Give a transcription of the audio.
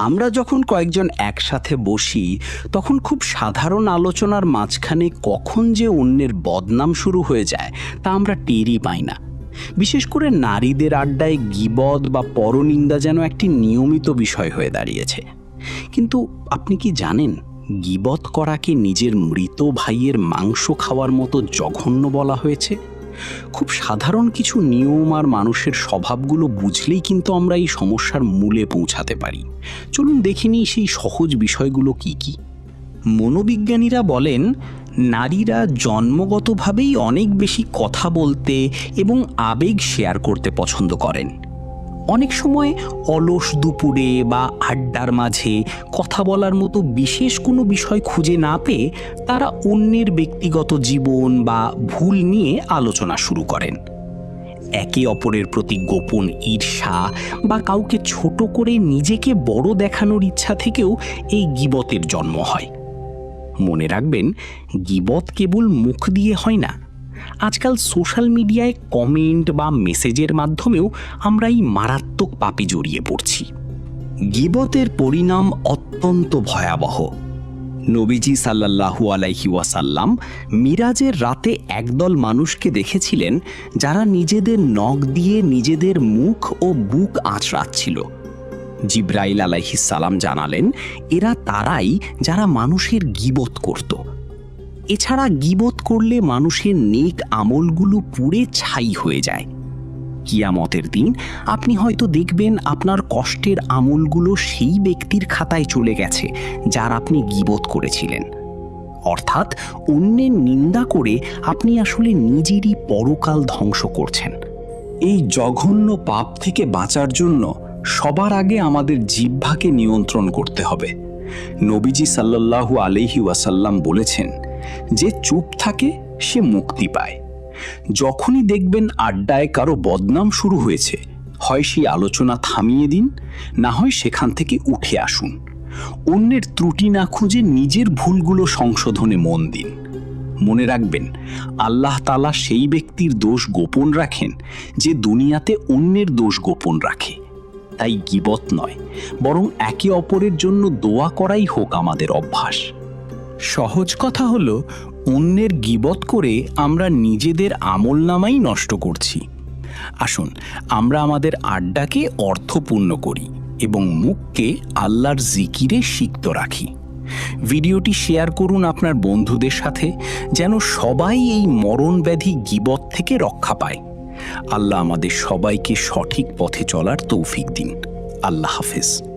আমরা যখন কয়েকজন একসাথে বসি তখন খুব সাধারণ আলোচনার মাঝখানে কখন যে অন্যের বদনাম শুরু হয়ে যায় তা আমরা টেরই পাই না। বিশেষ করে নারীদের আড্ডায় গীবত বা পরনিন্দা যেন একটি নিয়মিত বিষয় হয়ে দাঁড়িয়েছে। কিন্তু আপনি কি জানেন, গীবত করাকে নিজের মৃত ভাইয়ের মাংস খাওয়ার মতো জঘন্য বলা হয়েছে। খুব সাধারণ কিছু নিয়ম আর মানুষের স্বভাবগুলো বুঝলেই কিন্তু আমরা এই সমস্যার মূলে পৌঁছাতে পারি। চলুন দেখে নিই সেই সহজ বিষয়গুলো কি কি। মনোবিজ্ঞানীরা বলেন, নারীরা জন্মগতভাবেই অনেক বেশি কথা বলতে এবং আবেগ শেয়ার করতে পছন্দ করেন। অনেক সময় অলস দুপুরে বা আড্ডার মাঝে কথা বলার মতো বিশেষ কোনো বিষয় খুঁজে না পেয়ে তারা অন্যের ব্যক্তিগত জীবন বা ভুল নিয়ে আলোচনা শুরু করেন। একে অপরের প্রতি গোপন ঈর্ষা বা কাউকে ছোট করে নিজেকে বড় দেখানোর ইচ্ছা থেকেও এই গীবতের জন্ম হয়। মনে রাখবেন, গীবত কেবল মুখ দিয়ে হয় না। আজকাল সোশ্যাল মিডিয়ায় কমেন্ট বা মেসেজের মাধ্যমেও আমরা এই মারাত্মক পাপে জড়িয়ে পড়ছি। গীবতের পরিণাম অত্যন্ত ভয়াবহ। নবীজি সাল্লাল্লাহু আলাইহি ওয়াসাল্লাম মিরাজের রাতে একদল মানুষকে দেখেছিলেন যারা নিজেদের নখ দিয়ে নিজেদের মুখ ও বুক আঁচড়াচ্ছিল। জিব্রাইল আলাইহিস সালাম জানালেন, এরা তারাই যারা মানুষের গীবত করত। এছাড়া গীবত করলে মানুষের নেক আমলগুলো পুড়ে ছাই হয়ে যায়। কিয়ামতের দিন আপনি হয়তো দেখবেন আপনার কষ্টের আমলগুলো সেই ব্যক্তির খাতায় চলে গেছে যার আপনি গীবত করেছিলেন। অর্থাৎ অন্যের নিন্দা করে আপনি আসলে নিজেরই পরকাল ধ্বংস করছেন। এই জঘন্য পাপ থেকে বাঁচার জন্য সবার আগে আমাদের জিহ্বাকে নিয়ন্ত্রণ করতে হবে। নবীজি সাল্লাল্লাহু আলাইহি ওয়াসাল্লাম বলেছেন, যে চুপ থাকে সে মুক্তি পায়। যখনই দেখবেন আড্ডায় কারো বদনাম শুরু হয়েছে, হয় সেই আলোচনা থামিয়ে দিন, না হয় সেখান থেকে উঠে আসুন। অন্যের ত্রুটি না খুঁজে নিজের ভুলগুলো সংশোধনে মন দিন। মনে রাখবেন, আল্লাহ তাআলা সেই ব্যক্তির দোষ গোপন রাখেন যে দুনিয়াতে অন্যের দোষ গোপন রাখে। তাই গীবত নয়, বরং একে অপরের জন্য দোয়া করাই হোক আমাদের অভ্যাস। সহজ কথা হলো, অন্যের গীবত করে আমরা নিজেদের আমলনামাই নষ্ট করছি। আসুন আমরা আমাদের আড্ডাকে অর্থপূর্ণ করি এবং মুখকে আল্লাহর জিকিরে সিক্ত রাখি। ভিডিওটি শেয়ার করুন আপনার বন্ধুদের সাথে, যেন সবাই এই মরণব্যাধি গীবত থেকে রক্ষা পায়। আল্লাহ আমাদের সবাইকে সঠিক পথে চলার তৌফিক দিন। আল্লাহ হাফেজ।